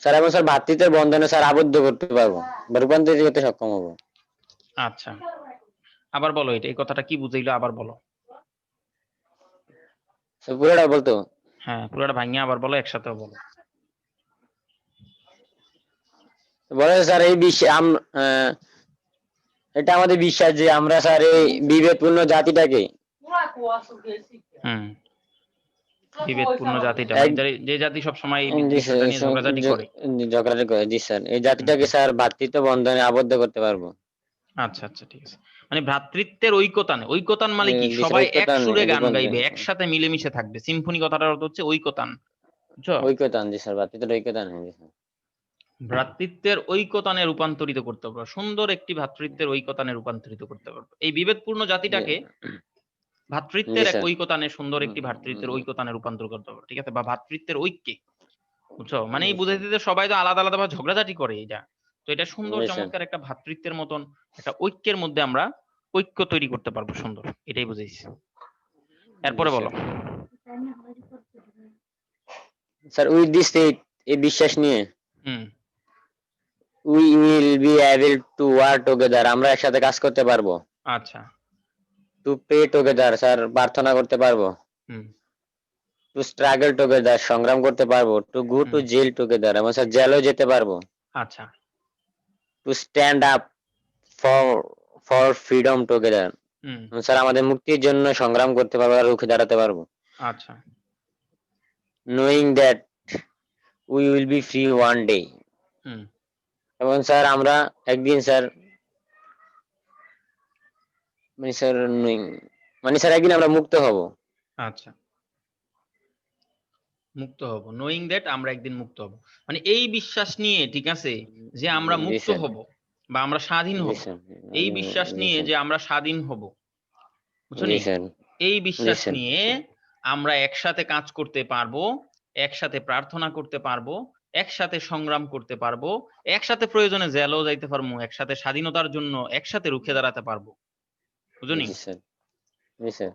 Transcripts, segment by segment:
Sir এবং sir ভ্রাতৃত্বের বন্ধনে sir আবদ্ধ করতে পারবো বা রূপান্তরিত করতে সক্ষম হবো। আচ্ছা, আবার বলো এটা, এই কথাটা কি বুঝাইলো আবার বলো। স্যার পুরোটা বলতো? হ্যাঁ, পুরোটা ভাঙিয়ে আবার বলো, একসাথেও বলো। বলে স্যার এই এটা আমাদের বিশ্বাস যে আমরা স্যার এই বিবেকপূর্ণ জাতিটাকে বিভেদপূর্ণ জাতিটা মানে যে জাতি সবসময় এই বিষয়টা নিয়ে ঝগড়াঝাটি করে। ঝগড়াঝাটি করে, জি স্যার, এই জাতিটাকে স্যার ভ্রাতৃত্ব বন্ধনে আবদ্ধ করতে পারবো। আচ্ছা আচ্ছা, ঠিক আছে। মানে ভ্রাতৃত্বের ঐকতানে, ঐকতান মানে কি? জি স্যার, সবাই এক ঐক্যতান সুরে গান রূপান্তর, গাইবে, একসাথে মিলেমিশে থাকবে। সিম্ফনি কথাটার অর্থ হচ্ছে ঐকতান, বুঝছো? ঐক্যতান, জি স্যার, ভ্রাতৃত্বের ঐক্যতান, জি স্যার। ভ্রাতৃত্বের ঐকতানে রূপান্তরিত করতে পারবো, সুন্দর একটি ভ্রাতৃত্বের ঐকতানে রূপান্তরিত করতে পারবো এই বিভেদপূর্ণ জাতিটাকে। ভ্রাতৃত্বের জি এক স্যার। ঐকতানে, সুন্দর একটি ভ্রাতৃত্বের ঐকতানে রূপান্তর করতে পারবো, ঠিক আছে? বা ভ্রাতৃত্বের ঐক্যে, বুঝছো? মানে এই জি স্যার। বুঝাইতে যে সবাই তো আলাদা আলাদা ভাবে ঝগড়াঝাটি করে, এটা তো এটা সুন্দর জি স্যার। চমৎকার একটা ভ্রাতৃত্বের মতন একটা ঐক্যের মধ্যে আমরা ঐক্য তৈরি করতে পারবো, সুন্দর, এটাই বুঝাইছি। জি এরপরে বলো। Sir. Sir with this faith, এই বিশ্বাস নিয়ে, হুম। We will be able to work together, আমরা একসাথে কাজ করতে পারবো। আচ্ছা। টু প্রে টুগেদার, স্যার প্রার্থনা করতে পারবো। হুম। টু স্ট্রাগল টুগেদার, সংগ্রাম করতে পারবো। To go to hmm. Jail together, এবং স্যার জেলও যেতে পারবো। আচ্ছা। To stand up for for freedom together, hmm. Sir আমাদের মুক্তির জন্য সংগ্রাম করতে পারবো আর রুখে দাঁড়াতে পারবো। আচ্ছা। Knowing that we will be free one day, হুম। এবং স্যার আমরা একদিন স্যার, মানে স্যার মানে স্যার একদিন আমরা মুক্ত হব। আচ্ছা, মুক্ত হব, নোয়িং দ্যাট আমরা একদিন মুক্ত হব, মানে এই বিশ্বাস নিয়ে, ঠিক আছে, যে আমরা জি মুক্ত স্যার। হব বা আমরা স্বাধীন জি হব। স্যার। এই বিশ্বাস জি নিয়ে স্যার। যে আমরা স্বাধীন হব, বুঝছো জি নি? স্যার। এই জি বিশ্বাস স্যার। নিয়ে আমরা একসাথে কাজ করতে পারবো, একসাথে প্রার্থনা করতে পারবো, একসাথে সংগ্রাম করতে পারবো, একসাথে প্রয়োজনে জেলও যাইতে পারবো, একসাথে স্বাধীনতার জন্য একসাথে রুখে দাঁড়াতে পারবো, বুঝো নি? জি স্যার। জি স্যার।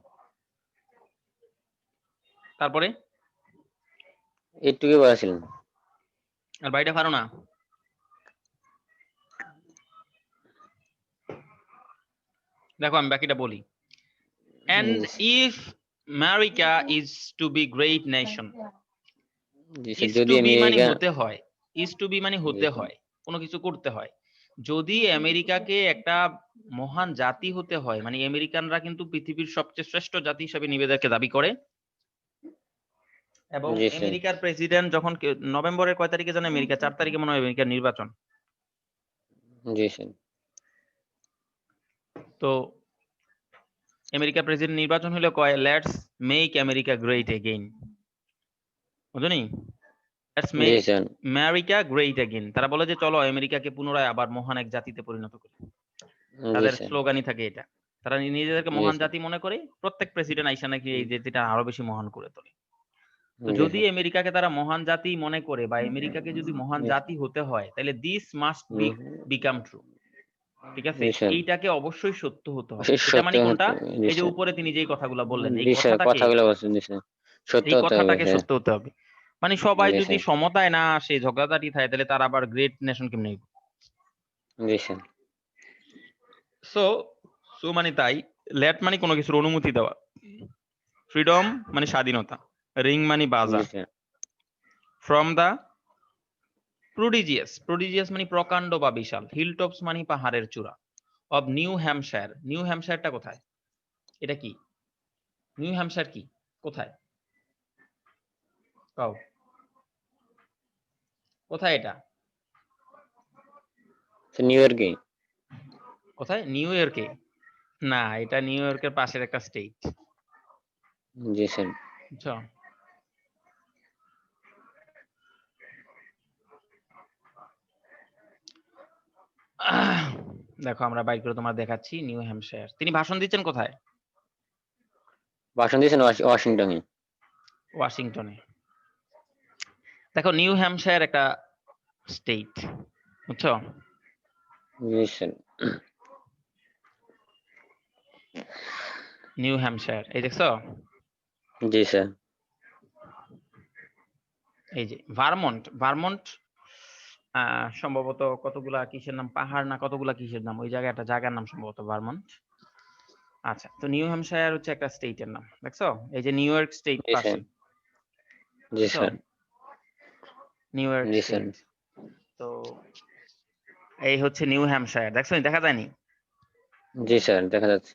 তারপরে এইটুকুই বলেছিলেন। আর বাড়িটা পারো না? দেখো আমি বাকিটা বলি। And if America is to be great nation, G sir, is যদি to be মানে আমেরিকা, হতে হয়, is to be মানে জি হতে স্যার। হয়, কোনো কিছু করতে হয়। যদি আমেরিকাকে একটা মহান জাতি হতে হয়, মানে আমেরিকানরা কিন্তু পৃথিবীর সবচেয়ে শ্রেষ্ঠ জাতি হিসেবে নিজেদেরকে দাবি করে। এবং জি স্যার। আমেরিকার প্রেসিডেন্ট যখন নভেম্বরের কয় তারিখে জানো আমেরিকা? 4 তারিখে মনে হয় আমেরিকার নির্বাচন। জি স্যার। তো আমেরিকার প্রেসিডেন্ট নির্বাচন হলো কয়, let's make America great again, বুঝনি? লেটস জি make sir. America great again. তারা বলে যে চলো আমেরিকাকে পুনরায় আবার মহান এক জাতিতে পরিণত করি। জি তাদের স্যার। স্লোগানই থাকে এটা। তারা নিজেদেরকে জি মহান স্যার। জাতি মনে করে, প্রত্যেক প্রেসিডেন্ট আইসা নাকি এই জাতিটা আরো বেশি মহান করে তোলে। তো জি যদি স্যার। আমেরিকাকে তারা মহান জাতি মনে করে বা আমেরিকাকে যদি মহান জি জাতি হতে হয়, তাহলে this must be become true, ঠিক আছে? স্যার। এইটাকে অবশ্যই সত্য হতে হবে। এটা সত্য মানে কোনটা? হতে, জি এই যে স্যার। উপরে তিনি যেই কথাগুলো বললেন, এই জি স্যার, কথাটাকে, কথাগুলো বলছেন, জি স্যার, সত্য এই হতে হবে কথাটাকে স্যার। সত্য হতে হবে। মানে সবাই জি যদি স্যার। সমতায় না আসে, ঝগড়াঝাটি থাকে, তাহলে তারা আবার গ্রেট নেশন কেমনে হইব? জি স্যার। সো সো মানে তাই, লেট মানে কোনো কিছুর অনুমতি দেওয়া, ফ্রিডম মানে স্বাধীনতা, রিং মানে বাজা, জি স্যার। ফ্রম দা প্রোডিজিয়াস, প্রোডিজিয়াস মানে প্রকাণ্ড বা বিশাল, হিলটপস মানে পাহাড়ের চূড়া, অব নিউ হ্যাম্পশায়ার, নিউ হ্যাম্পশায়ারটা কোথায়? এটা কি? নিউ হ্যাম্পশায়ার কি? কোথায়? কাও কোথায় এটা? নিউ ইয়র্কে। কোথায়? নিউ ইয়র্কে? না, এটা নিউ ইয়র্কের পাশের একটা স্টেট, জি স্যার। বুঝছো? দেখো আমরা বাইর করে তোমার দেখাচ্ছি, নিউ হ্যাম্পশায়ার। তিনি ভাষণ দিচ্ছেন কোথায়? ভাষণ দিয়েছেন ওয়াশিংটনে। ওয়াশিংটনে। দেখো নিউ হ্যাম্পশায়ার একটা স্টেট, বুঝছো? জি স্যার। নিউ হ্যাম্পশায়ার, এই দেখছো? জি স্যার। এই যে ভারমন্ট, ভারমন্ট সম্ভবত কতগুলা কিসের নাম, পাহাড় না কতগুলা কিসের নাম, ওই জায়গায় একটা জায়গার নাম সম্ভবত ভারমন্ট। আচ্ছা, তো নিউ হ্যাম্পশায়ার হচ্ছে একটা স্টেটের নাম, দেখছো এই যে নিউ ইয়র্ক স্টেট জি পাশে, স্যার। জি দেখছো স্যার। নিউ ইয়র্ক জি স্যার। স্টেট। তো এই হচ্ছে নিউ হ্যাম্পশায়ার, দেখছো দেখা যায়নি? জি স্যার, দেখা যাচ্ছে।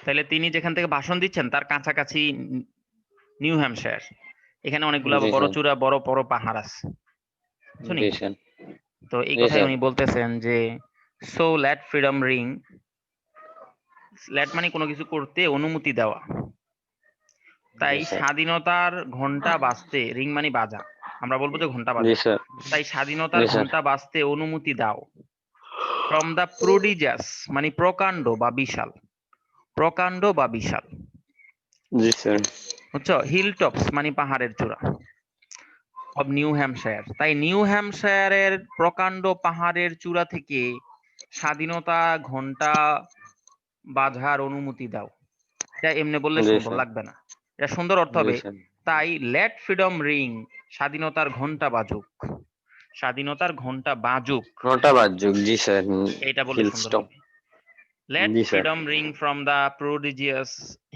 তাহলে তিনি যেখান থেকে ভাষণ দিচ্ছেন তার কাছাকাছি নিউ হ্যাম্পশায়ার। এখানে অনেকগুলো জি বড় স্যার। চূড়া বড় বড় পাহাড় আছে, শুনি। জি স্যার। তো এই জি কথাই স্যার। উনি বলতেছেন যে so let freedom ring, let মানে কোনো কিছু করতে অনুমতি দেওয়া, তাই জি স্যার। স্বাধীনতার ঘন্টা বাজতে, রিং মানে বাজা, আমরা বলবো যে ঘন্টা জি বাজা, স্যার। তাই স্বাধীনতার জি স্যার। ঘন্টা বাজতে অনুমতি দাও। ফ্রম দা প্রোডিজাস মানে প্রকাণ্ড বা বিশাল, প্রকাণ্ড বা বিশাল, জি স্যার। বুঝছো, হিল টপস মানে পাহাড়ের চূড়া, অব নিউ হ্যাম্পশায়ার, তাই নিউ হ্যাম্পশায়ারের প্রকাণ্ড পাহাড়ের চূড়া থেকে স্বাধীনতা ঘন্টা বাজার অনুমতি দাও। এটা এমনি বললে জি সুন্দর স্যার। লাগবে না, এটা সুন্দর অর্থ জি হবে স্যার। তাই লেট ফ্রিডম রিং, স্বাধীনতার ঘন্টা বাজুক, স্বাধীনতার ঘন্টা বাজুক, নটা বাজুক, জি স্যার। এইটা বললে হিল সুন্দর স্টপ। হবে। লেট জি sir. Freedom ring from the prodigious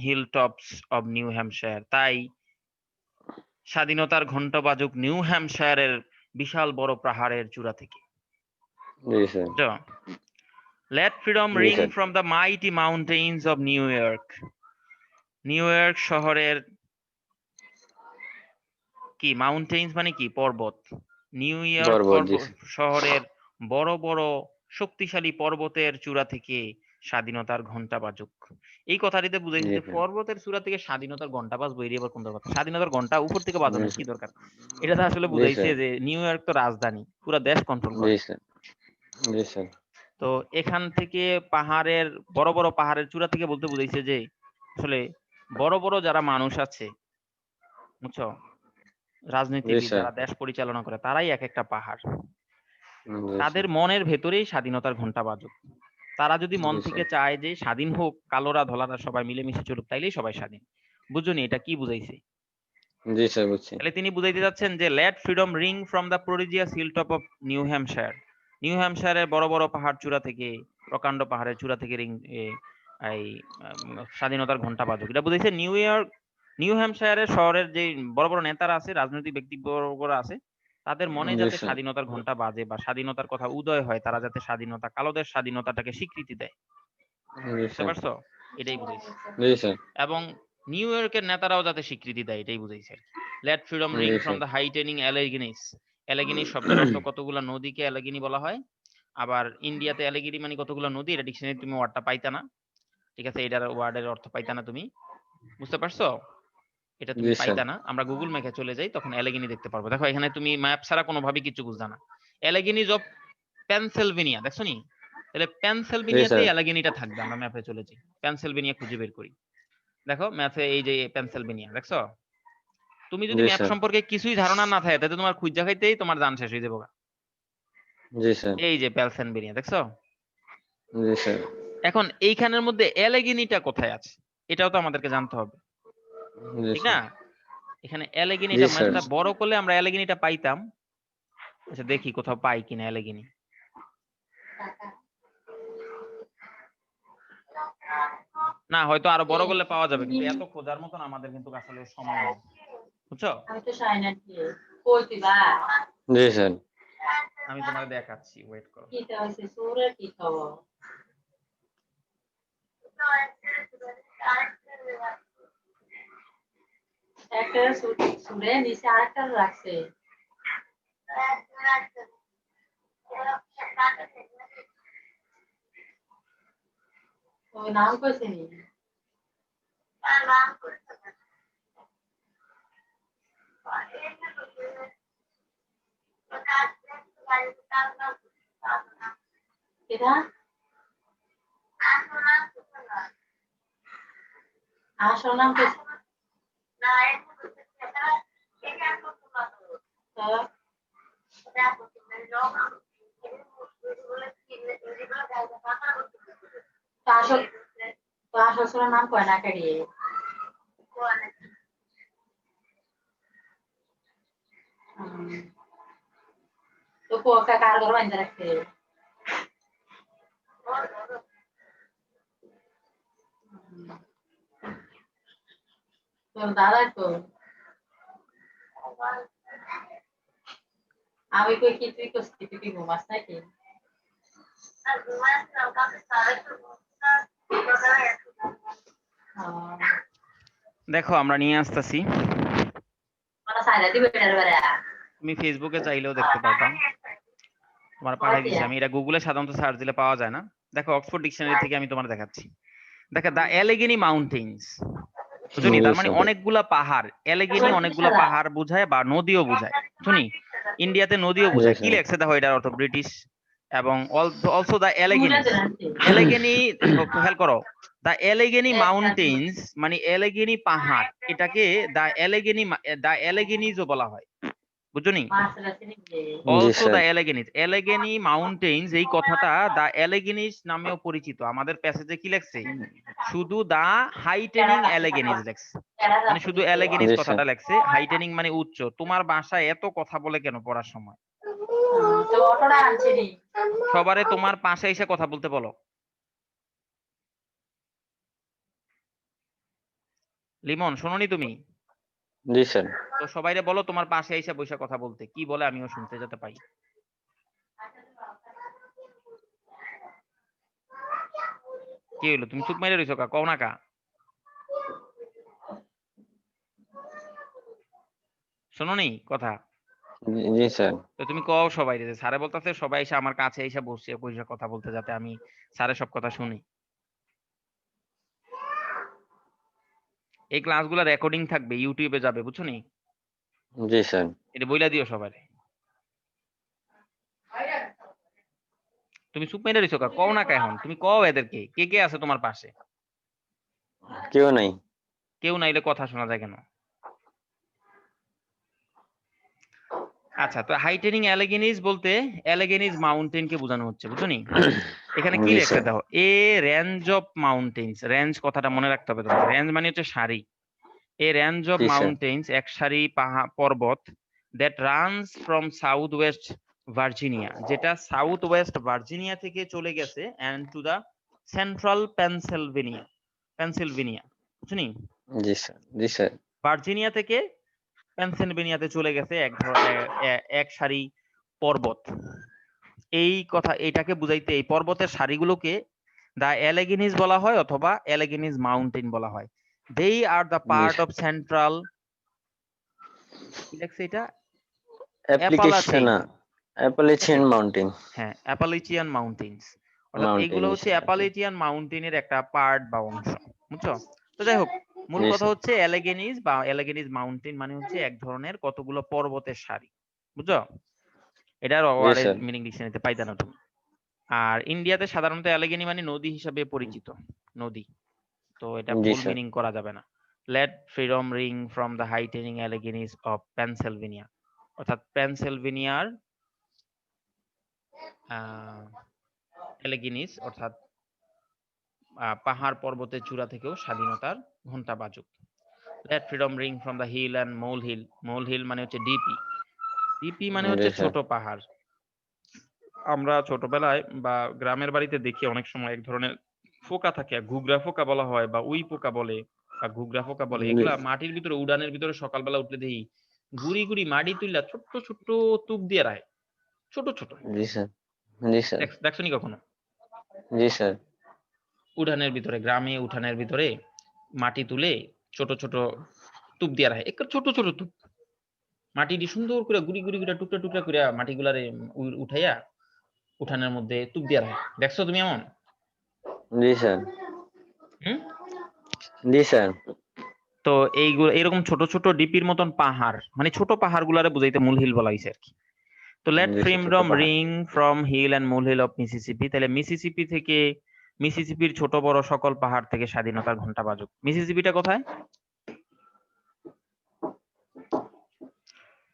hilltops of New Hampshire, তাই স্বাধীনতার ঘন্টা বাজুক নিউ হ্যাম্পশায়ারের বিশাল বড় পাহাড়ের চূড়া থেকে। জি স্যার। লেট ফ্রিডম জি ring sir. From the mighty mountains of New York, নিউ ইয়র্ক শহরের কি, মাউন্টেইনস মানে কি, পর্বত, নিউ ইয়র্ক বরবর, জি স্যার। শহরের বড় বড় শক্তিশালী পর্বতের চূড়া থেকে স্বাধীনতার ঘন্টা বাজুক। এই কথাটিতে বুঝাইছে জি যে স্যার। পর্বতের চূড়া থেকে স্বাধীনতার ঘন্টা বাজবো, এর আবার কোন কথা, স্বাধীনতার ঘন্টা উপর থেকে বাজানোর কি জি দরকার। এটা তো আসলে জি বুঝাইছে স্যার। যে নিউ ইয়র্ক তো রাজধানী, পুরো দেশ কন্ট্রোল জি করে। স্যার। জি স্যার। তো এখান থেকে পাহাড়ের বড় বড় পাহাড়ের চূড়া থেকে বলতে বুঝাইছে যে আসলে বড় বড় যারা মানুষ আছে, বুঝছো, জি রাজনীতিবিদ স্যার। যারা দেশ পরিচালনা করে তারাই এক একটা পাহাড়, জি তাদের স্যার। মনের ভেতরেই স্বাধীনতার ঘন্টা বাজুক। তারা যদি মন জি থেকে স্যার। চায় যে স্বাধীন হোক, কালোরা ধলারা সবাই মিলেমিশে চলুক, তাইলেই সবাই স্বাধীন। বুঝুনি এটা কি বুঝাইছে? জি স্যার, বুঝছি। তাহলে তিনি বুঝাইতে যাচ্ছেন যে let freedom ring from the prodigious hilltop of New Hampshire, New হ্যাম্পশায়ারের বড় বড় পাহাড় চূড়া থেকে, প্রকাণ্ড পাহাড়ের চূড়া থেকে রিং এই স্বাধীনতার ঘন্টা বাজুক। এটা বুঝাইছে নিউ ইয়র্ক, নিউ হ্যাম্পশায়ারের শহরের যে বড় বড় নেতারা আছে, রাজনৈতিক ব্যক্তিবর্গরা আছে, তাদের মনে জি যাতে স্যার। স্বাধীনতার ঘন্টা বাজে বা স্বাধীনতার কথা উদয় হয়, তারা যাতে স্বাধীনতা, কালোদের স্বাধীনতাটাকে স্বীকৃতি দেয়। জি বুঝতে স্যার। পারছো? এটাই বুঝাইছে। জি স্যার। এবং নিউ ইয়র্কের নেতারাও যাতে স্বীকৃতি দেয়, এটাই বুঝাইছে। লেট ফ্রিডম রিং জি from sir. The heightening Alleghenies, Alleghenies শব্দের অর্থ কতগুলা নদীকে অ্যালেগিনি বলা হয়। আবার ইন্ডিয়াতে অ্যালেগিনি মানে কতগুলা নদী, এটা ডিকশনারি তুমি ওয়ার্ডটা পাইতা না, ঠিক আছে, এটার ওয়ার্ডের অর্থ পাইতা না তুমি, বুঝতে পারছো? এটা তুমি জি স্যার। পাইতা না, আমরা গুগল ম্যাপে চলে যাই তখন অ্যালেগিনি দেখতে পারবো। দেখো এখানে তুমি ম্যাপ ছাড়া কোনোভাবে কিছু বুঝবা না। অ্যালেগিনিজ অফ পেনসিলভেনিয়া, দেখছো নি? তাহলে জি পেনসিলভেনিয়াতে স্যার। অ্যালেগিনিটা থাকবে, আমরা ম্যাপে চলে যাই, পেনসিলভেনিয়া খুঁজে বের করি। দেখো ম্যাপে এই যে পেনসিলভেনিয়া, দেখছো? তুমি যদি জি ম্যাপ স্যার। সম্পর্কে কিছুই ধারণা না থাকে, তাহলে তোমার খুঁজা খাইতেই তোমার জান শেষ হয়ে যাবো। জি স্যার। এই যে পেনসিলভেনিয়া, দেখছো? জি স্যার। এখন এইখানের মধ্যে অ্যালেগিনিটা কোথায় আছে, এটাও তো আমাদেরকে জানতে হবে, জি ঠিক না? স্যার। এখানে জি অ্যালেগিনিটা স্যার। ম্যাপটা বড় করলে আমরা অ্যালেগিনিটা পাইতাম। আচ্ছা দেখি কোথাও পাই কিনা অ্যালেগিনি। না, হয়তো আরো বড় করলে পাওয়া যাবে, কিন্তু এত খোঁজার মতন আমাদের কিন্তু আসলে সময় নেই, বুঝছো? জি স্যার। আমি তোমাকে দেখাচ্ছি, ওয়েট করো। একটা সুরে নিচে আরেকটা রাখছে। ওই নাম কইছে নি? এটা আসল নাম কইছে। আসল আসল নাম কয় না কাড়িয়ে। ওকে কার ঘর বান্ধা রাখছে তোর দাদা তো আমি কই কি তুই কষ্ট তুই কি ঘুমাস নাকি দেখো আমরা নিয়ে আসতেছি, মানে সাইডা দিবে এর বারে তুমি ফেসবুকে চাইলেও দেখতে পারবা, তোমার পাঠাই দিচ্ছি আমি। এটা গুগলে সাধারণত সার্চ দিলে পাওয়া যায় না। দেখো অক্সফোর্ড ডিকশনারি থেকে আমি তোমার দেখাচ্ছি। দেখো দা অ্যালেগেনি মাউন্টেন্স, বুঝুনি? তার মানে অনেকগুলা পাহাড়, অ্যালেগেনি অনেকগুলা পাহাড় বোঝায় বা নদীও বোঝায়, বুঝুনি? ইন্ডিয়াতে নদীও বোঝায়। কি লেখছে দেখো, এটার অর্থ ব্রিটিশ। এবং অলসো দা অ্যালেগেনি, অ্যালেগেনি খেয়াল করো, দা অ্যালেগেনি মাউন্টেন্স মানে অ্যালেগেনি পাহাড়, এটাকে দা অ্যালেগেনিজও বলা হয়, বুঝুনি? অলসো দা অ্যালেগেনিজ, অ্যালেগেনি মাউন্টেন্স এই কথাটা দা অ্যালেগেনিজ নামেও পরিচিত। আমাদের প্যাসেজে কি লেখছে? শুধু দা হাইটেনিং অ্যালেগেনিজ লেখছে, মানে শুধু অ্যালেগেনিজ কথাটা লেখছে। হাইটেনিং মানে উচ্চ। তোমার বাসায় এত কথা বলে কেন পড়ার সময়? তো অটোটা আনছে নি সবারে তোমার পাশে এসে কথা বলতে বলো। লিমন শোনোনি তুমি? জি স্যার। তো সবাইরে বলো তোমার পাশে এসে বসে কথা বলতে। কি বলে আমিও শুনতে যেতে পাই। কি হইলো, তুমি চুপ মেরে রইছো কা? কও না কা? শোনোনি কথা? জি স্যার। তো তুমি কও সবাই, যে স্যারে বলতেছে সবাই এসে আমার কাছে এসে বসে বসে কথা বলতে, যাতে আমি স্যারের সব কথা শুনি। এই ক্লাসগুলো রেকর্ডিং থাকবে, ইউটিউবে যাবে, বুঝছো নি? জি স্যার। এটা বইলা দিও সবারে। তুমি চুপ মেরে রইছো কা? কও না কা? এখন তুমি কও এদেরকে, কে কে আছে তোমার পাশে? কেউ নাই। কেউ নাইলে কথা শোনা যায় কেন? আচ্ছা, তো হাইটেনিং অ্যালেগেনিজ বলতে অ্যালেগেনিজ মাউন্টেন কে বোঝানো হচ্ছে, বুঝছো নি? এখানে কি জি লেখছে স্যার। দেখো, a range of mountains. Range কথাটা মনে রাখতে হবে তোমাকে। রেঞ্জ মানে হচ্ছে সারি। এ রেঞ্জ অফ জি স্যার। মাউন্টেন্স এক সারি পর্বত, that runs from south west Virginia, যেটা সাউথ ওয়েস্ট ভার্জিনিয়া থেকে চলে গেছে and to the central Pennsylvania, বুঝছো নি? জি স্যার। জি স্যার। ভার্জিনিয়া থেকে পেনসিলভেনিয়াতে চলে গেছে এক সারি পর্বত। এই কথা, এটাকে বুঝাইতে এই পর্বতের সারিগুলোকে দা অ্যালেগেনিজ বলা হয় অথবা অ্যালেগেনিজ মাউন্টেন বলা হয়। They are the part of central, কি লেখছে এটা? Application Appalachian. Appalachian mountain. হ্যাঁ, অ্যাপালাচিয়ান মাউন্টেন্স, অর্থাৎ মাউন্টেন এইগুলো জি হচ্ছে স্যার। অ্যাপালাচিয়ান মাউন্টেনের একটা পার্ট বা অংশ, বুঝছো? তো যাই হোক, মূল জি কথা স্যার। হচ্ছে অ্যালেগেনিজ বা অ্যালেগেনিজ মাউন্টেন মানে হচ্ছে এক ধরনের কতগুলো পর্বতের সারি, বুঝছো? এটার জি ওয়ার্ডের স্যার। মিনিং ডিকশনারিতে পাইতা না তুমি। আর ইন্ডিয়াতে সাধারণত অ্যালেগেনি মানে নদী হিসাবে পরিচিত, নদী। তো এটা জি ভুল স্যার। মিনিং করা যাবে না। Let freedom ring from the heightening Alleghenies of Pennsylvania, অর্থাৎ পেনসিলভেনিয়ার অ্যালেগেনিজ অর্থাৎ পাহাড় পর্বতের চূড়া থেকেও স্বাধীনতার ঘন্টা বাজুক। Let freedom ring from the hill and molehill. Molehill মানে হচ্ছে ডিপি। ডিপি মানে জি হচ্ছে স্যার। ছোট পাহাড়। আমরা ছোটবেলায় বা গ্রামের বাড়িতে দেখি অনেক সময় এক ধরনের পোকা থাকে, ঘুগরা পোকা বলা হয় বা উই পোকা বলে বা ঘুগরা পোকা বলে। এগুলা মাটির ভিতরে, উড়ানের ভিতরে সকালবেলা উঠলে দেখি গুড়ি গুড়ি মাটি তুইলা ছোট্ট ছোট্ট তুক দিয়ে রায়, ছোট ছোট। জি স্যার। জি স্যার। দেখছনি কখনো? জি স্যার। উঠানের ভিতরে, গ্রামে উঠানের ভিতরে মাটি তুলে ছোট ছোট তুপ দিয়ে রাখে, এক ছোট ছোট তুপ। মাটিটি সুন্দর করে গুড়ি গুড়ি করে টুকরা টুকরা করে মাটিগুলারে উঠাইয়া উঠানের মধ্যে তুপ দিয়ে রাখে। দেখছো তুমি এমন? জি স্যার। হুম। জি স্যার। তো এইগুলো এরকম ছোট ছোট ডিপির মতন পাহাড়, মানে ছোট পাহাড় গুলারে বুঝাইতে মূল হিল বলা হয়েছে আর কি। তো লেট জি স্যার। ছোট ফ্রিডম পাহাড়। রিং ফ্রম হিল অ্যান্ড মূল হিল অফ মিসিসিপি। তাহলে মিসিসিপি থেকে, মিসিসিপির ছোট বড় সকল পাহাড় থেকে স্বাধীনতার ঘন্টা বাজুক। মিসিসিপিটা কোথায়?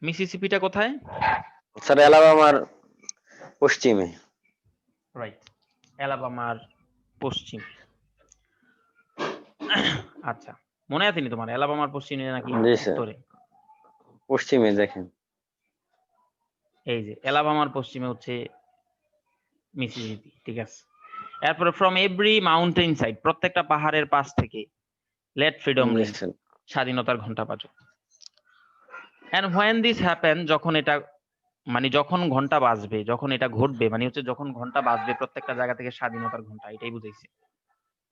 মিসিসিপিটা কোথায়? স্যার অ্যালাবামার পশ্চিমে। রাইট, অ্যালাবামার পশ্চিম। আচ্ছা, মনে আছে নি তোমার অ্যালাবামার পশ্চিমে নাকি জি স্যার। উত্তরে? পশ্চিমে দেখেন। এই যে অ্যালাবামার পশ্চিমে হচ্ছে মিসিসিপি, ঠিক আছে। এরপরে ফ্রম এভরি মাউন্টেন সাইড, প্রত্যেকটা পাহাড়ের পাশ থেকে লেট ফ্রিডম জি রিং, স্যার। স্বাধীনতার ঘন্টা বাজুক। এন্ড হোয়েন দিস হ্যাপেন, যখন এটা মানে যখন ঘন্টা বাজবে, যখন এটা ঘটবে, মানে হচ্ছে যখন ঘন্টা বাজবে প্রত্যেকটা জায়গা থেকে স্বাধীনতার ঘন্টা, এটাই বুঝাইছে।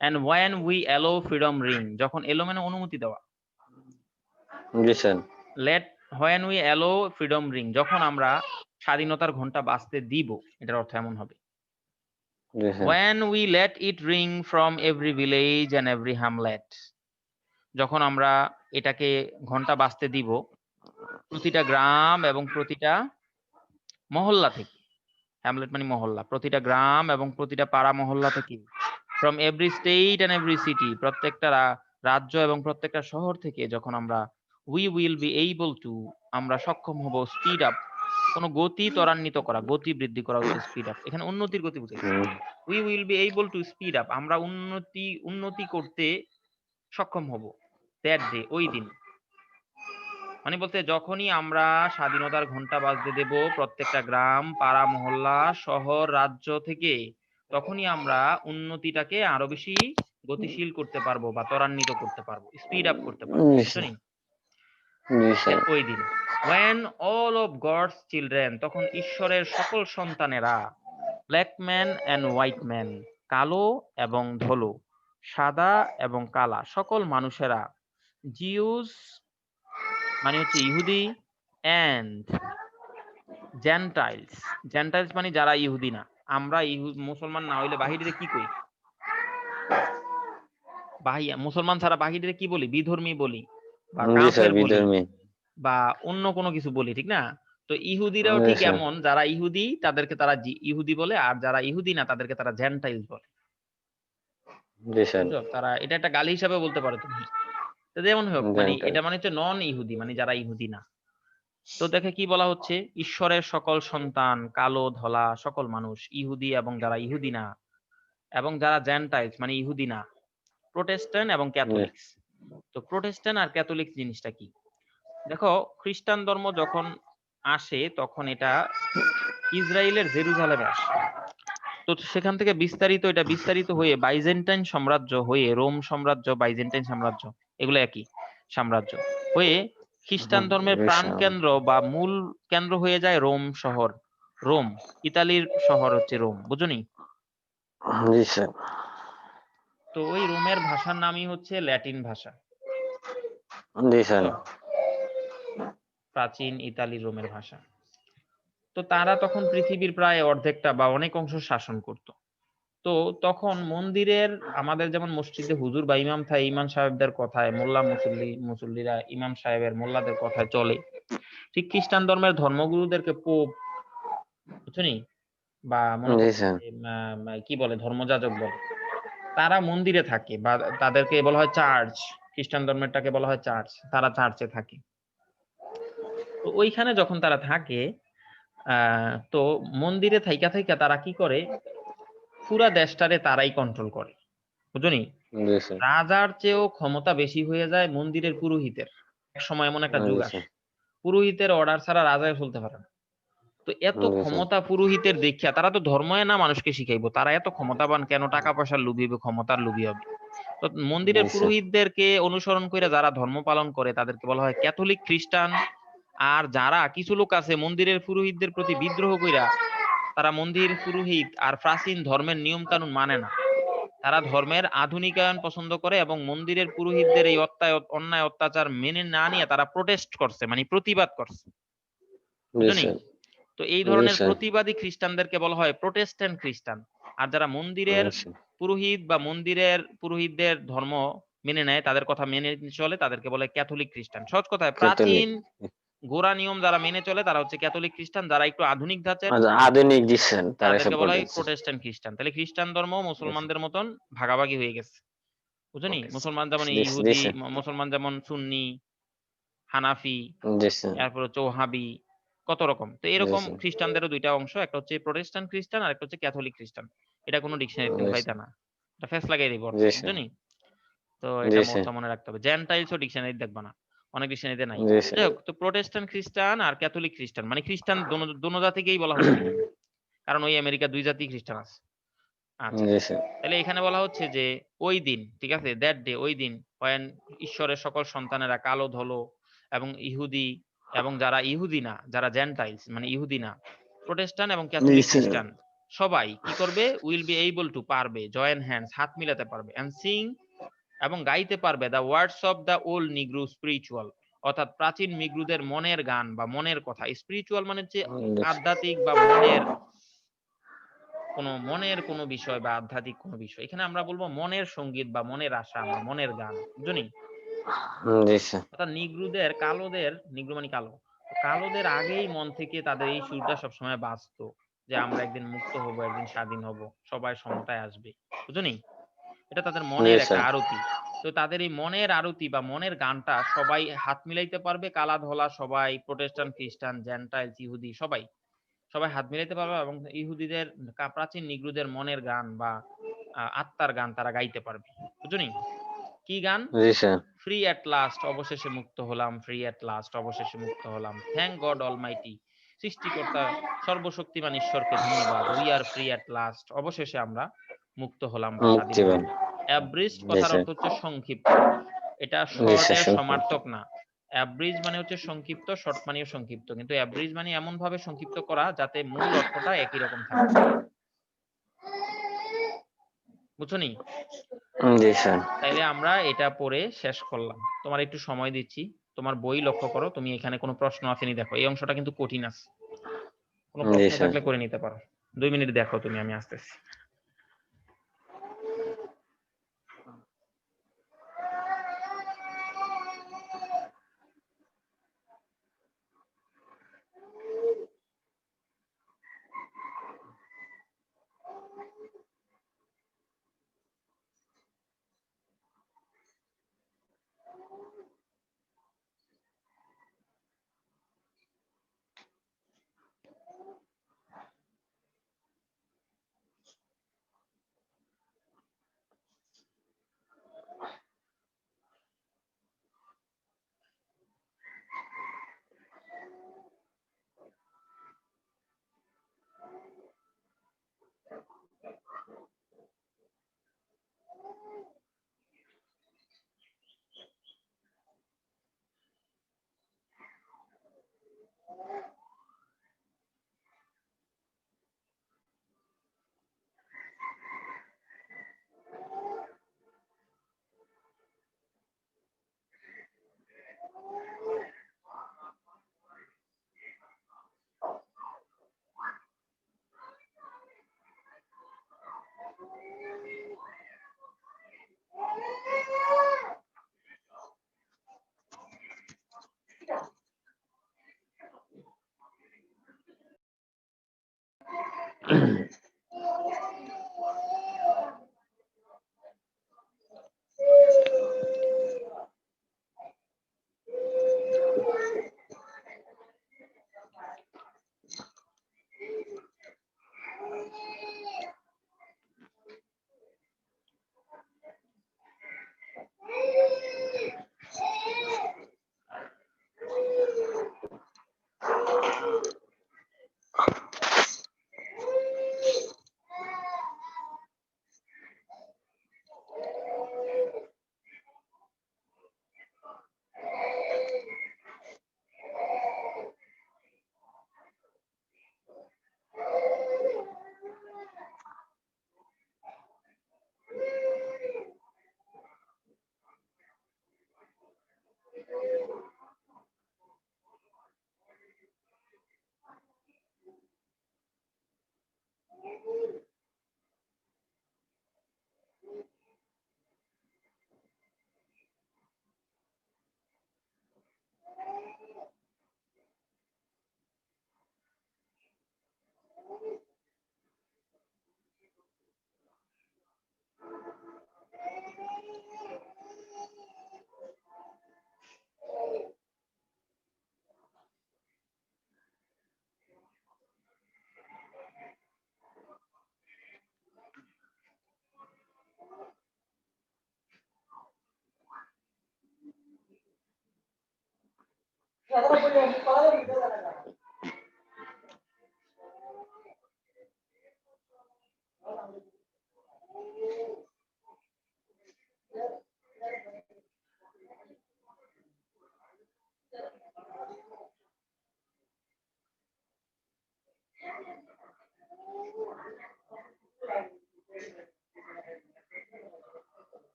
And when we allow freedom ring, যখন এলো মানে অনুমতি দেওয়া। জি sir. Let when we allow freedom ring, যখন আমরা স্বাধীনতার ঘন্টা বাজতে দিব, এটার অর্থ এমন হবে। জি sir. when we let it ring from every village and every hamlet, যখন আমরা এটাকে ঘন্টা বাজতে দিব প্রতিটা গ্রাম এবং প্রতিটা মহল্লা থেকে, হ্যামলেট মানে মহল্লা, প্রতিটা গ্রাম এবং প্রতিটা পাড়া মহল্লা থেকে, from every state and every city, প্রত্যেকটা রাজ্য এবং প্রত্যেকটা শহর থেকে যখন আমরা we will be able to, আমরা সক্ষম হব স্পিড আপ, কোন গতি ত্বরান্বিত করা, গতি বৃদ্ধি করা হচ্ছে স্পিড আপ, এখানে উন্নতির গতি বুঝাইছে। we will be able to speed up, আমরা উন্নতি করতে সক্ষম হব that day, ওই দিন। মানে বলতে যখনই আমরা স্বাধীনতার ঘন্টা বাজতে দেব প্রত্যেকটা গ্রাম, পাড়া, মহল্লা, শহর, রাজ্য থেকে, তখনই আমরা উন্নতিটাকে আরো বেশি গতিশীল করতে পারবো বা ত্বরান্বিত করতে পারবো, স্পিড আপ করতে পারবো, জি বুঝছো স্যার। নি? জি স্যার। ওই দিন when all of God's children, তখন ঈশ্বরের সকল সন্তানেরা, black man and white man, কালো এবং ধলো, সাদা এবং কালা, সকল মানুষেরা, জিউস মানে হচ্ছে ইহুদি, এন্ড জেন্টাইলস, জেন্টাইলস মানে যারা ইহুদি না, আমরা মুসলমান না হইলে বাহিরে কি কই, মুসলমান ছাড়া বাহিরে কি বলি, বিধর্মী বলি বা জি স্যার, কাফের বলি বিধর্মী। বা অন্য কোনো কিছু বলি, ঠিক না? তো ইহুদিরাও জি ঠিক স্যার। এমন, যারা ইহুদি তাদেরকে তারা ইহুদি বলে, আর যারা ইহুদি না তাদেরকে তারা জেন্টাইলস বলে, জি স্যার। বুঝছো? তারা এটা একটা গালি হিসাবে বলতে পারো তুমি। তো যেমন হোক, মানে জেন্টাল। এটা মানে হচ্ছে নন ইহুদি, মানে যারা ইহুদি না। তো দেখে কি বলা হচ্ছে, ঈশ্বরের সকল সন্তান, কালো ধলা সকল মানুষ, ইহুদি এবং যারা ইহুদি না, এবং যারা জেন্টাইলস মানে ইহুদি না, প্রোটেস্ট্যান্ট এবং ক্যাথলিক্স। তো প্রোটেস্ট্যান্ট আর ক্যাথলিক জিনিসটা কি? দেখো, খ্রিস্টান ধর্ম যখন আসে তখন এটা ইসরায়েলের জেরুজালেমে আসে। তো সেখান থেকে এটা বিস্তারিত হয়ে বাইজেন্টাইন সাম্রাজ্য হয়ে, রোম সাম্রাজ্য, বাইজেন্টাইন সাম্রাজ্য, এগুলো একই সাম্রাজ্য হয়ে খ্রিস্টান ধর্মের প্রাণ কেন্দ্র বা মূল কেন্দ্র হয়ে যায় রোম শহর। রোম, ইতালির শহর হচ্ছে রোম, বুঝনি? জি স্যার। তো ওই রোমের ভাষার নামই হচ্ছে ল্যাটিন ভাষা, জি স্যার। বুঝছো? প্রাচীন ইতালির রোমের ভাষা। তো তারা তখন পৃথিবীর প্রায় অর্ধেকটা বা অনেক অংশ শাসন করত। তো তখন মন্দিরের, আমাদের যেমন মসজিদে হুজুর বা ইমাম থাকে, ইমাম সাহেবদের কথায়, মোল্লা মুসল্লিরা ইমাম সাহেবের মোল্লাদের কথায় চলে, ঠিক খ্রিস্টান ধর্মের ধর্মগুরুদেরকে পোপ, বুঝছনি, বা মনে জি করো স্যার। যে, কি বলে, ধর্মযাজক বলে, তারা মন্দিরে থাকে বা তাদেরকে বলা হয় চার্চ। খ্রিস্টান ধর্মেরটাকে বলা হয় চার্চ, তারা চার্চে থাকে। তো ওইখানে যখন তারা থাকে, তো মন্দিরে থাইকা থাইকা তারা কি করে, পুরা দেশটারে তারাই কন্ট্রোল করে, বুঝনি? জি স্যার। রাজার চেয়েও ক্ষমতা বেশি হয়ে যায় মন্দিরের পুরোহিতের। এক সময় এমন একটা যুগ জি আসে, স্যার। পুরোহিতের অর্ডার ছাড়া রাজাই চলতে পারে না। তো এত জি স্যার। ক্ষমতা পুরোহিতের দেখিয়া, তারা তো ধর্মে না মানুষকে শিখাইবো, তারা এত ক্ষমতাবান কেন, টাকা পয়সার লোভী হবে, ক্ষমতার লোভী হবে। তো মন্দিরের জি স্যার। পুরোহিতদেরকে অনুসরণ করে যারা ধর্ম পালন করে তাদেরকে বলা হয় ক্যাথলিক খ্রিস্টান। আর যারা কিছু লোক আছে মন্দিরের পুরোহিতদের প্রতি বিদ্রোহ কইরা, তারা মন্দির পুরোহিত আর প্রাচীন ধর্মের নিয়ম কানুন মানে না, তারা ধর্মের আধুনিকায়ন পছন্দ করে এবং মন্দিরের পুরোহিতদের এই অন্যায় অত্যাচার মেনে না নিয়ে তারা প্রোটেস্ট করছে, মানে প্রতিবাদ করছে, জি বুঝনি? স্যার। তো এই জি ধরনের স্যার। প্রতিবাদী খ্রিস্টানদেরকে বলা হয় প্রোটেস্ট্যান্ট খ্রিস্টান। আর যারা মন্দিরের জি স্যার। পুরোহিত বা মন্দিরের পুরোহিতদের ধর্ম মেনে নেয়, তাদের কথা মেনে চলে, তাদেরকে বলে ক্যাথলিক খ্রিস্টান। সহজ কথায়, ক্যাথলিক। প্রাচীন গোড়া নিয়ম যারা মেনে চলে তারা হচ্ছে ক্যাথলিক খ্রিস্টান, যারা একটু আধুনিক ধাঁচের আচ্ছা, আধুনিক দিচ্ছেন তারা তাদেরকে বলা হয় সাপোর্টেন্স। প্রোটেস্ট্যান্ট খ্রিস্টান। তাহলে খ্রিস্টান ধর্ম মুসলমানদের মতন ভাগাভাগি হয়ে গেছে, বুঝনি? ওকে। মুসলমান যেমন জি ইহুদি, স্যার। মুসলমান যেমন সুন্নি, হানাফি, জি স্যার। এরপর হচ্ছে ওহাবি, কত রকম। তো জি এরকম স্যার। খ্রিস্টানদেরও দুইটা অংশ, একটা হচ্ছে প্রোটেস্ট্যান্ট খ্রিস্টান আর একটা হচ্ছে ক্যাথলিক খ্রিস্টান। এটা কোনো ডিকশনারি তুমি জি পাইতা স্যার। না, এটা ফেস লাগাই দিব অর্থ, জি স্যার। বুঝছো নি? তো জি এটা স্যার। মনে রাখতে হবে, জেন্টাইলসও ডিকশনারি দেখবা না। অনেক খ্রিস্টানিতে নাই। জি স্যার। যাই হোক, তো প্রোটেস্ট্যান্ট খ্রিস্টান আর ক্যাথলিক খ্রিস্টান মানে খ্রিস্টান দোনো জাতিকেই বলা হচ্ছে, কারণ ওই আমেরিকা 2 জাতি খ্রিস্টান আছে। আচ্ছা, জি স্যার। তাহলে এখানে বলা হচ্ছে যে ওই দিন, ঠিক আছে, দ্যাট ডে, ওই দিন, when ঈশ্বরের সকল সন্তানেরা কালো ধলো এবং ইহুদি এবং যারা ইহুদি না, যারা জেন্টাইলস মানে ইহুদি না, প্রোটেস্ট্যান্ট এবং জি ক্যাথলিক স্যার। খ্রিস্টান সবাই কি করবে, উইল বি এইবল টু, পারবে, জয়েন হ্যান্ডস, হাত মিলাতে পারবে, এন্ড সিং, এবং গাইতে পারবে, the words of the old নিগ্রো spiritual, অর্থাৎ প্রাচীন নিগ্রুদের মনের গান বা মনের কথা। স্পিরিচুয়াল মানে হচ্ছে আধ্যাত্মিক বা মনের কোনো বিষয় বা আধ্যাত্মিক কোনো বিষয়। এখানে আমরা বলবো মনের সঙ্গীত বা মনের আশা বা মনের গান, বুঝনি? জি স্যার। অর্থাৎ কালোদের, নিগ্রো মানে কালো, তো কালোদের আগেই মন থেকে তাদের এই সুরটা সবসময় বাজতো যে আমরা একদিন মুক্ত হব, একদিন স্বাধীন হব, সবাই সমতায় আসবে, বুঝনি? এটা তাদের জি মনের একটা স্যার। আরতি। তো তাদের এই মনের আরতি বা মনের গানটা সবাই হাত মিলাইতে পারবে, কালা ধলা সবাই, প্রোটেস্ট্যান্ট খ্রিস্টান জেন্টাইলস ইহুদি সবাই সবাই হাত মিলাইতে পারবে, এবং ইহুদিদের প্রাচীন নিগ্রুদের মনের গান বা আত্মার গান তারা গাইতে পারবে, বুঝনি? কি গান? জি স্যার। ফ্রি এট লাস্ট, অবশেষে মুক্ত হলাম, ফ্রি এট লাস্ট, অবশেষে মুক্ত হলাম, থ্যাংক গড অলমাইটি, সৃষ্টিকর্তা সর্বশক্তিমান ঈশ্বরকে ধন্যবাদ, we are free at last, অবশেষে আমরা মুক্ত হলাম বা স্বাধীন মুক্তি হলাম। পান। অ্যাব্রিজড জি কথার স্যার। অর্থ হচ্ছে সংক্ষিপ্ত, এটা জি শর্ট স্যার, এর শুনছি। সমার্থক না। অ্যাব্রিজ মানে হচ্ছে সংক্ষিপ্ত, শর্ট মানেও সংক্ষিপ্ত, কিন্তু অ্যাব্রিজ মানে এমন ভাবে সংক্ষিপ্ত করা যাতে মূল অর্থটা একই রকম থাকে, বুঝছনি? জি স্যার। তাইলে আমরা এটা পড়ে শেষ করলাম। তোমার একটু সময় দিচ্ছি, তোমার বই লক্ষ্য করো, তুমি এখানে কোনো প্রশ্ন আসেনি দেখো, এই অংশটা কিন্তু কঠিন আছে, কোনো জি প্রশ্ন স্যার। থাকলে করে নিতে পারো। 2 মিনিট দেখো তুমি, আমি আসতেছি।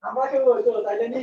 আমরা কেউ হইতো তাইলে নি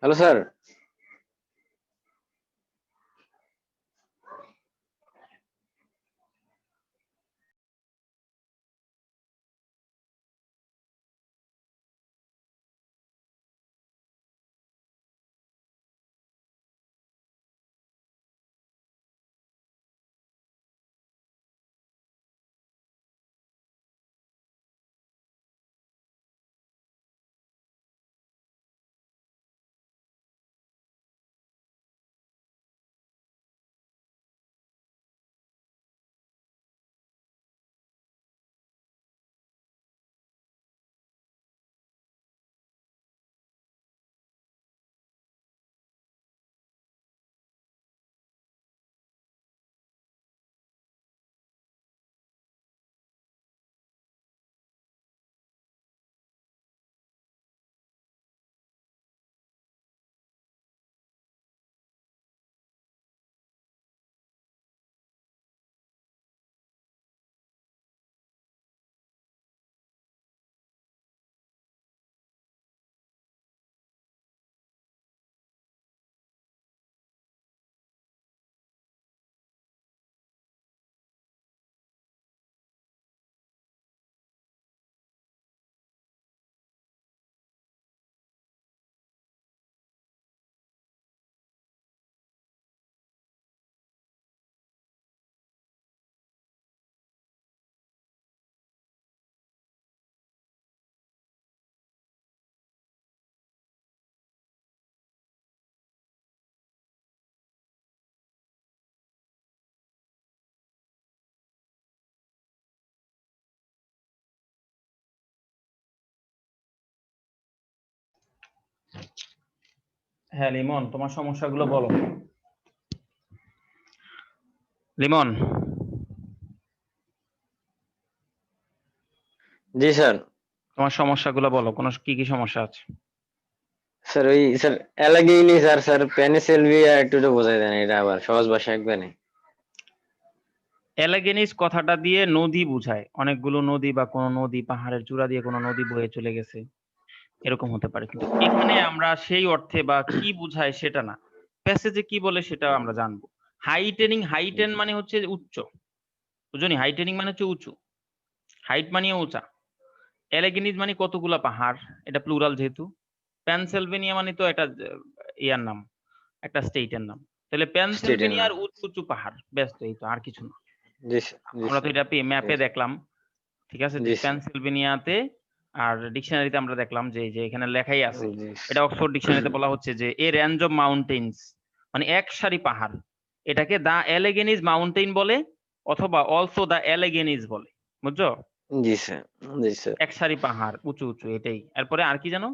হ্যালো স্যার। হ্যাঁ লিমন, তোমার সমস্যাগুলো বলো। লিমন, জি স্যার। তোমার সমস্যাগুলো বলো, কোন কি কি সমস্যা আছে? স্যার ওই স্যার অ্যালাগিনি স্যার, স্যার পেনিসিলভিয়া একটু তো বোঝাই দেন, এটা আবার সহজ ভাষা একবার নেই। অ্যালেগেনিস কথাটা দিয়ে নদী বুঝায়, অনেকগুলো নদী বা কোনো নদী, পাহাড়ের চূড়া দিয়ে কোনো নদী বয়ে চলে গেছে, এরকম হতে পারে। কিন্তু এখানে আমরা সেই অর্থে বা কি বুঝায় সেটা না, প্যাসেজে কি বলে সেটা আমরা জানবো। হাইটেনিং, হাইটেন মানে হচ্ছে উচ্চ, বুঝনি? হাইটেনিং মানে হচ্ছে উঁচু, হাইট মানে উঁচা। অ্যালেগেনিস মানে কতগুলা পাহাড়, এটা প্লুরাল যেহেতু। পেনসিলভেনিয়া মানে তো একটা ইয়ার নাম, একটা স্টেটের নাম। তাহলে স্টেটের নাম। পেনসিলভেনিয়ার উঁচু উঁচু পাহাড়, ব্যস্ত, এই তো, আর কিছু না। জি স্যার, জি আমরা তো স্যার, এটা ম্যাপে দেখলাম, ঠিক আছে, যে জি স্যার, পেনসিলভেনিয়াতে, আর ডিকশনারিতে আমরা দেখলাম যে যে এখানে লেখাই আছে। জি এটা অক্সফোর্ড ডিকশনারিতে বলা হচ্ছে যে এ রেঞ্জ অফ মাউন্টেন্স, মানে এক সারি পাহাড়, এটাকে দা অ্যালেগেনিস মাউন্টেন বলে, অথবা অলসো দা অ্যালেগেনিস বলে, বুঝছো? জি স্যার, জি স্যার। এক সারি পাহাড় উঁচু উঁচু, এটাই। এরপরে আর কি জানো,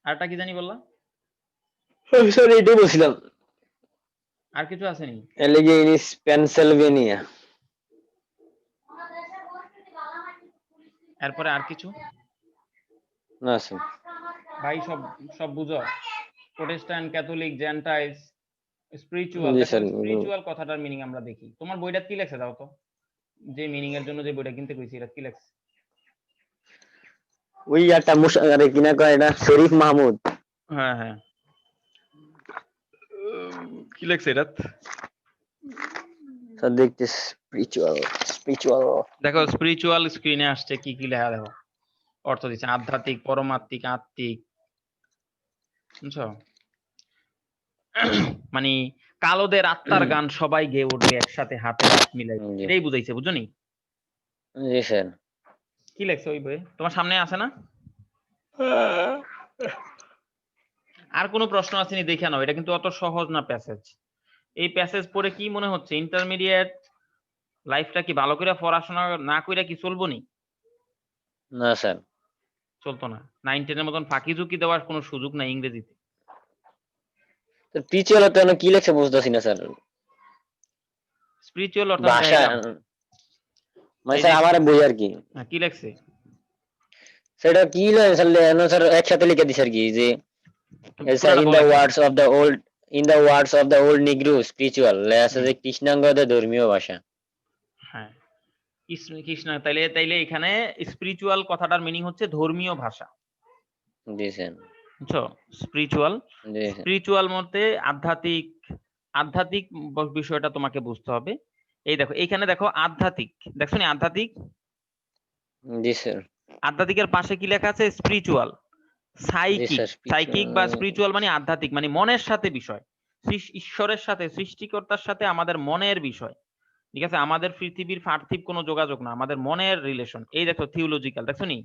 আরটা কি জানি বললা? স্যার এটাই বলছিলাম, আর কিছু আসেনি? Alleghenies Pennsylvania. এরপরে আর কিছু? না স্যার। ভাই সব সব বুঝো? Protestant, Catholic, Gentiles, spiritual. জি দেখো স্যার। স্পিরিচুয়াল কথাটার মিনিং আমরা দেখি, তোমার বইটা কি লেখছে দাও তো, যে মিনিং এর জন্য যে বইটা কিনতে কইছি এটা কি লেখছে? ওই একটা আরে কিনা কয় এটা শরীফ মাহমুদ। হ্যাঁ হ্যাঁ, কি লেখছে এটা? স্যার দেখতে স্পিরিচুয়াল, স্পিরিচুয়াল। দেখো স্পিরিচুয়াল স্ক্রিনে আসছে, কি কি লেখা দেখো, অর্থ দিচ্ছে আধ্যাত্মিক, পরমাত্মিক, আত্মিক, বুঝছো? মানে কালোদের আত্মার গান সবাই গেয়ে উঠবে একসাথে হাতে হাত মিলাই, জি, এটাই বুঝাইছে, বুঝছো নি? জি স্যার। কি লেখছে ওই বইয়ে, তোমার সামনে আছে না? আর কোনো প্রশ্ন আসেনি দেখে নাও, এটা কিন্তু অত সহজ না প্যাসেজ। এই প্যাসেজ পড়ে কি মনে হচ্ছে ইন্টারমিডিয়েট লাইফটা কি ভালো করে পড়াশোনা না কইরা কি চলবো নি? না স্যার। চলতো না। 9-10 এর মতন ফাঁকি ঝুঁকি দেওয়ার কোনো সুযোগ নাই ইংরেজিতে। স্পিরিচুয়াল তো কি লেখছে বুঝতেছি না স্যার। স্পিরিচুয়াল অর্থ আমি ভাষা দেখাইলাম, মানে এই যে স্যার আমার বই আর কি। কি লেখছে? সেটা কি লেখছে স্যার, স্যার একসাথে লিখে দিছে আর কি যে পুরাটা ইন বলো দ্য একবার। Words of the old, in the words of the old নিগ্রো spiritual লেখা আছে যে কৃষ্ণাঙ্গদের ধর্মীয় ভাষা। হ্যাঁ, কৃষ্ণ, তাইলে তাইলে এখানে স্পিরিচুয়াল কথাটার মিনিং হচ্ছে ধর্মীয় ভাষা, জি স্যার, বুঝছো? স্পিরিচুয়াল, জি স্যার, স্পিরিচুয়াল মতে আধ্যাত্মিক, আধ্যাত্মিক বিষয়টা তোমাকে বুঝতে হবে। এই দেখো এইখানে দেখো আধ্যাত্মিক, দেখছো নি আধ্যাত্মিক? জি স্যার, আধ্যাত্মিকের পাশে কি লেখা আছে? স্পিরিচুয়াল। জি সাইকিক, স্যার। সাইকিক বা স্পিরিচুয়াল মানে আধ্যাত্মিক, মানে মনের সাথে বিষয়, ঈশ্বরের সাথে, সৃষ্টিকর্তার সাথে আমাদের মনের বিষয়, ঠিক আছে? আমাদের পৃথিবীর পার্থিব কোনো যোগাযোগ না, আমাদের মনের রিলেশন। এই দেখো থিওলজিক্যাল, দেখছো নি?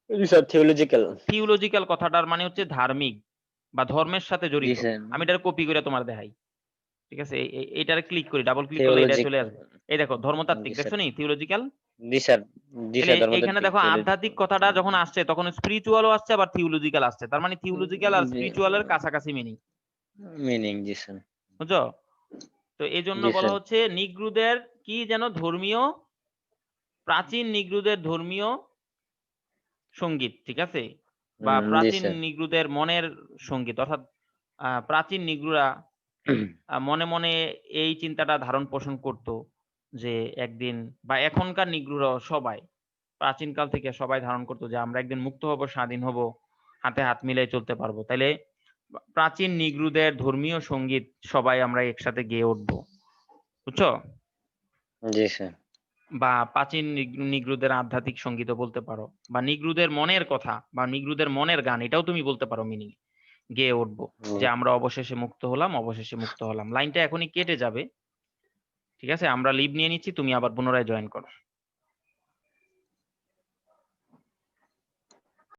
জি স্যার, থিওলজিক্যাল। থিওলজিক্যাল কথাটার মানে হচ্ছে ধার্মিক বা ধর্মের সাথে জি জড়িত। স্যার, আমি এটার কপি করে তোমার দেখাই, ঠিক আছে? এইটারে ক্লিক করি, ডাবল ক্লিক করলে এটা চলে থিওলজিক্যাল। আসবে। এই দেখো ধর্মতাত্ত্বিক, জি স্যার, দেখছো নি? থিওলজিক্যাল। জি স্যার, জি তাহলে স্যার, এখানে ধর্মতাত্ত্বিক দেখো আধ্যাত্মিক থিওলজিক্যাল কথাটা যখন আসছে তখন স্পিরিচুয়ালও আসছে আবার থিওলজিক্যাল আসছে, তার মানে থিওলজিক্যাল আর জি স্পিরিচুয়ালের কাছাকাছি মিনিং, মিনিং। জি স্যার, বুঝছো? তো এই জন্য জি বলা স্যার, হচ্ছে নিগ্রুদের কি যেন ধর্মীয়, প্রাচীন নিগ্রুদের ধর্মীয় সঙ্গীত, ঠিক আছে? বা জি প্রাচীন স্যার। নিগ্রুদের মনের সঙ্গীত, অর্থাৎ প্রাচীন নিগ্রুরা মনে মনে এই চিন্তাটা ধারণ পোষণ করত যে একদিন, বা এখনকার নিগ্রুরাও সবাই প্রাচীনকাল থেকে সবাই ধারণ করতো যে আমরা একদিন মুক্ত হব, স্বাধীন হব, হাতে হাত মিলাই চলতে পারবো। তাইলে প্রাচীন নিগ্রুদের ধর্মীয় সঙ্গীত সবাই আমরা একসাথে গেয়ে উঠবো, বুঝছো? জি স্যার, বা প্রাচীন নিগ্রুদের আধ্যাত্মিক সঙ্গীতও বলতে পারো, বা নিগ্রুদের মনের কথা বা নিগ্রুদের মনের গান, এটাও তুমি বলতে পারো মিনিং, গেয়ে উঠবো যে আমরা অবশেষে মুক্ত হলাম, অবশেষে মুক্ত হলাম। লাইনটা এখনই কেটে যাবে, ঠিক আছে? আমরা লিভ নিয়ে নিচ্ছি, তুমি আবার পুনরায় জয়েন করো।